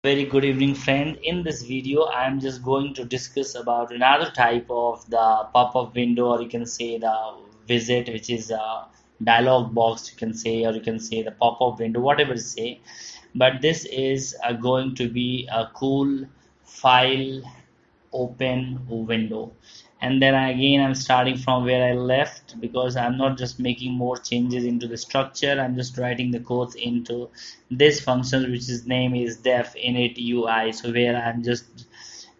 Very good evening, friend. In this video I am just going to discuss about another type of the pop-up window, or you can say the widget, which is a dialog box, you can say, or you can say the pop-up window, whatever you say. But this is going to be a cool file open window. And then again I'm starting from where I left, because I'm not just making more changes into the structure, I'm just writing the code into this function, which is name is def init UI. So where I'm just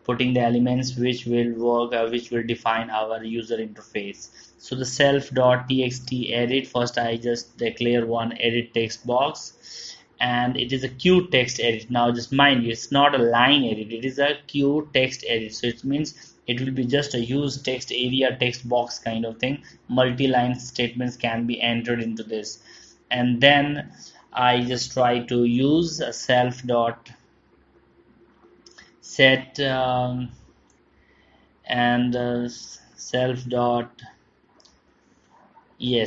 putting the elements which will work, which will define our user interface. So the self.txt edit, first I just declare one edit text box, and it is a queue text edit. Now just mind you, it's not a line edit, it is a queue text edit. So it means it will be just a use text area text box kind of thing. Multi-line statements can be entered into this. And then I just try to use a self dot set and self dot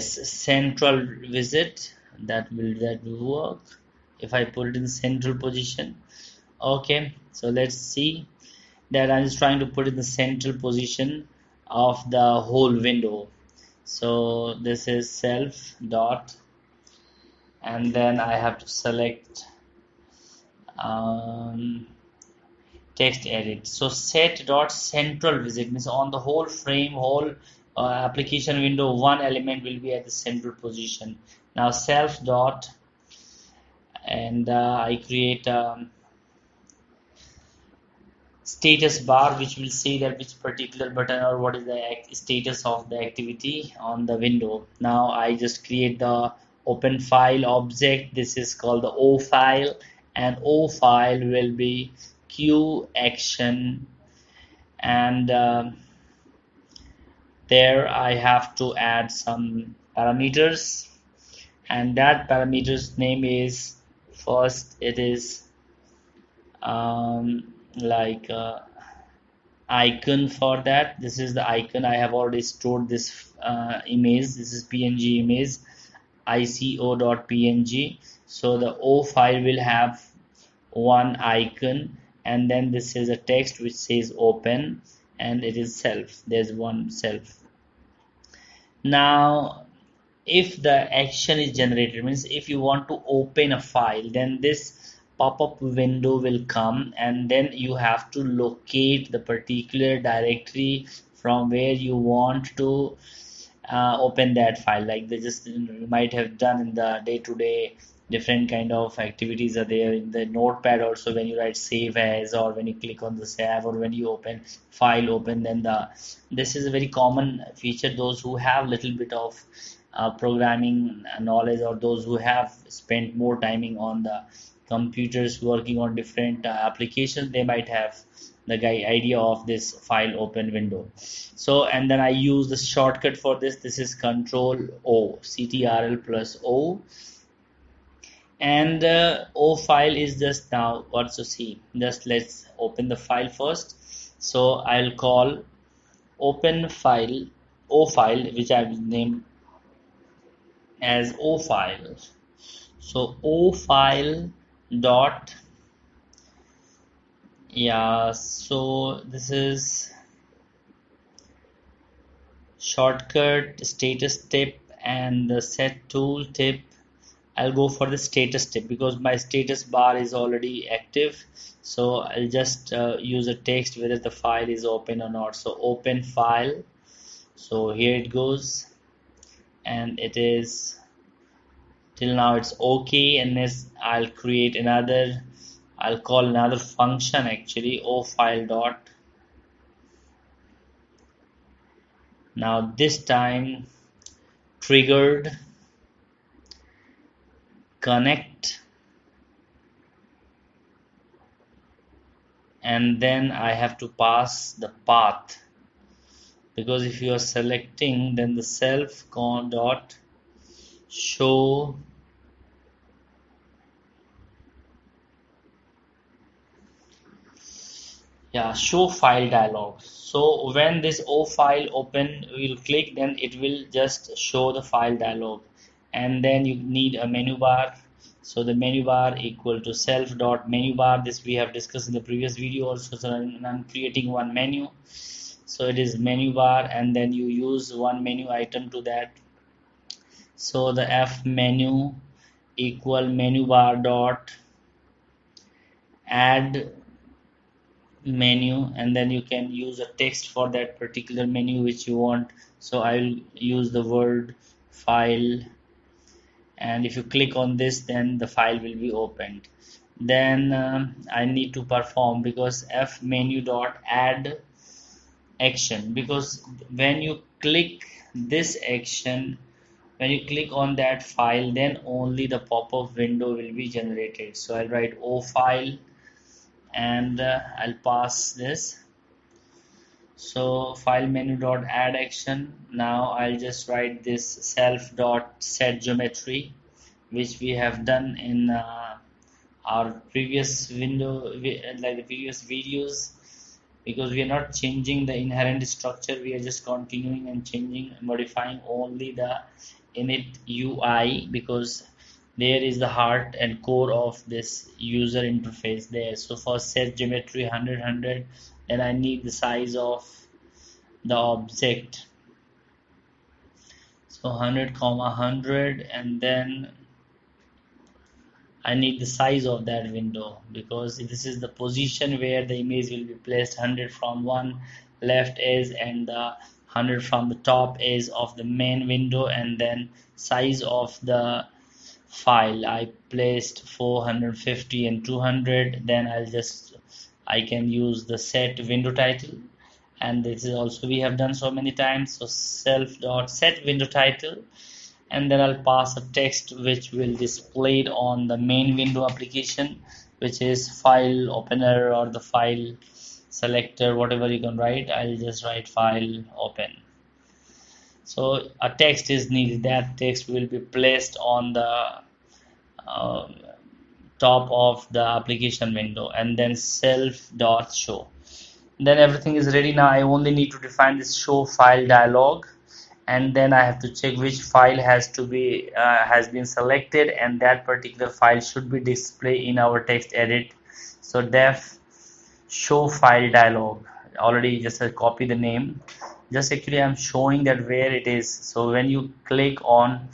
central visit. That will work if I put it in central position. Okay, so let's see that I'm just trying to put in the central position of the whole window. So this is self dot, and then I have to select text edit. So set dot central visit means on the whole frame, whole application window, one element will be at the central position. Now self dot, and I create status bar, which will say that which particular button or what is the status of the activity on the window. Now I just create the open file object. This is called the O file, and O file will be queue action, and there I have to add some parameters, and that parameters name is, first it is like icon. For that, this is the icon. I have already stored this image. This is png image, ico.png. So the O file will have one icon, and then this is a text which says open, and it is self. There's one self. Now if the action is generated, means if you want to open a file, then this pop-up window will come, and then you have to locate the particular directory from where you want to open that file. Like they just you might have done in the day-to-day, different kind of activities are there in the notepad also. When you write save as, or when you click on the save, or when you open file open, then this is a very common feature. Those who have little bit of programming knowledge, or those who have spent more timing on the computers working on different applications, they might have the idea of this file open window. So, and then I use the shortcut for this. This is Control O, CTRL plus O, and O file is just now what to see. Just let's open the file first. So I'll call open file O file, which I've named as O file. So O file dot, so this is shortcut status tip and the set tool tip. I'll go for the status tip because my status bar is already active. So I'll just use a text whether the file is open or not. So open file. So here it goes, and it is till now it's okay. And this I'll create another, I'll call another function actually, O file dot. Now this time triggered connect, and then I have to pass the path, because if you are selecting, then the self dot show show file dialog. So when this O file open will click, then it will just show the file dialog, and then you need a menu bar So the menu bar equal to self dot menu bar. This we have discussed in the previous video also. So I'm creating one menu. So it is menu bar, and then you use one menu item to that. So the f menu equal menu bar dot add menu, and then you can use a text for that particular menu which you want. So I'll use the word file, and if you click on this, then the file will be opened. Then I need to perform, because f menu dot add action, because when you click this action, when you click on that file, then only the pop-up window will be generated. So I'll write o file, and I'll pass this. So file menu dot add action. Now I'll just write this self dot set geometry, which we have done in our previous window, like the previous videos, because we are not changing the inherent structure, we are just continuing and changing, modifying only the init UI, because there is the heart and core of this user interface there. So for set geometry 100, then I need the size of the object, so 100 comma 100, and then I need the size of that window, because this is the position where the image will be placed. 100 from one left edge and the 100 from the top edge of the main window, and then size of the file I placed 450 and 200. Then I can use the set window title, and this is also we have done so many times. So self dot set window title, and then I'll pass a text which will display it on the main window application, which is file opener or the file selector, whatever you can write. I'll just write file open. So a text is needed. That text will be placed on the uh, top of the application window, and then self dot show. Then everything is ready. Now I only need to define this show file dialog, and then I have to check which file has been selected, and that particular file should be displayed in our text edit. So def show file dialog, already just copy the name, just actually I'm showing that where it is. So when you click on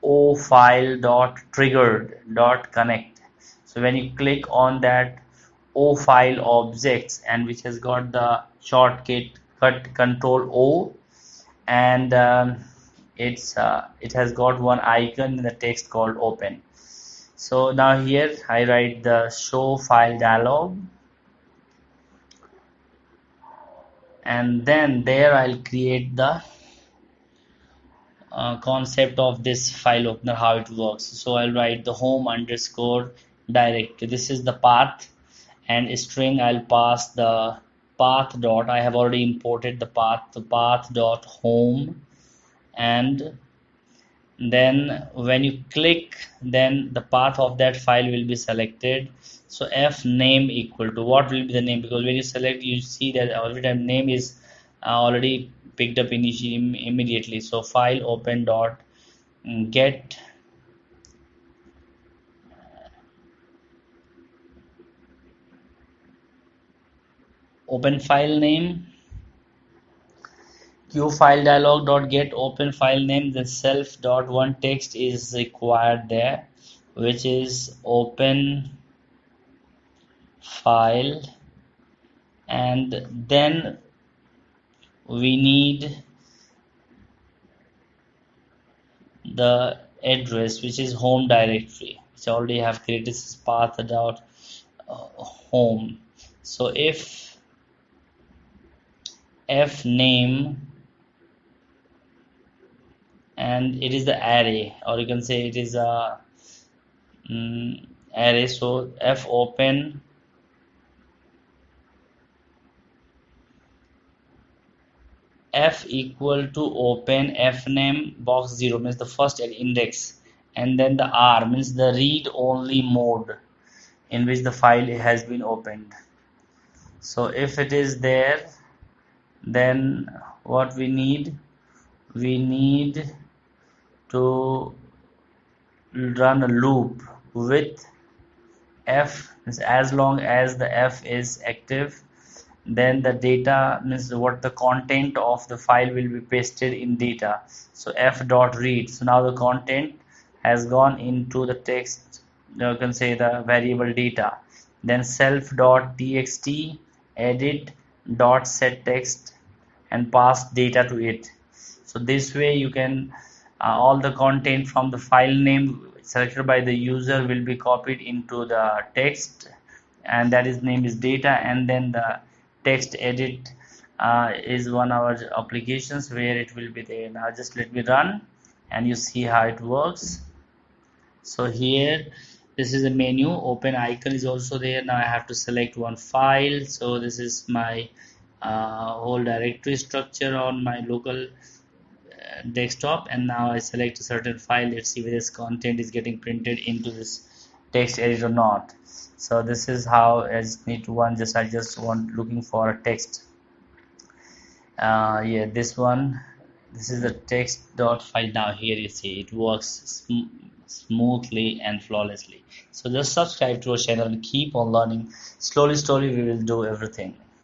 o file dot triggered dot connect, so when you click on that o file objects, and which has got the shortcut cut control o, and it has got one icon in the text called open. So now here I write the show file dialog, and then there I'll create the concept of this file opener, how it works. So I'll write the home underscore directory, this is the path, and string I'll pass the path dot, I have already imported the path dot home, and then when you click, then the path of that file will be selected. So f name equal to, what will be the name, because when you select, you see that every time name is already picked up immediately. So file open dot get open file name, q file dialog dot get open file name, the self dot one text is required there, which is open file, and then we need the address, which is home directory, which I already have created, this path dot home. So if f name, and it is the array, or you can say it is a array. So f open f equal to open f name box 0 means the first index, and then the r means the read only mode in which the file has been opened. So if it is there, then what we need to run a loop, with F, means as long as the F is active, then the data means what the content of the file will be pasted in data. So f dot read, so now the content has gone into the text, you can say the variable data. Then self dot txt edit dot set text and pass data to it. So this way you can all the content from the file name selected by the user will be copied into the text, and that is name is data. And then the text edit is one of our applications where it will be there. Now just let me run and you see how it works. So here this is a menu, open icon is also there. Now I have to select one file. So this is my whole directory structure on my local desktop, and now I select a certain file. Let's see whether this content is getting printed into this text edit or not. So this is how I just need to one, just I just want looking for a text. Yeah, this one, this is the text dot file. Now here you see it works smoothly and flawlessly. So just subscribe to our channel and keep on learning. Slowly we will do everything.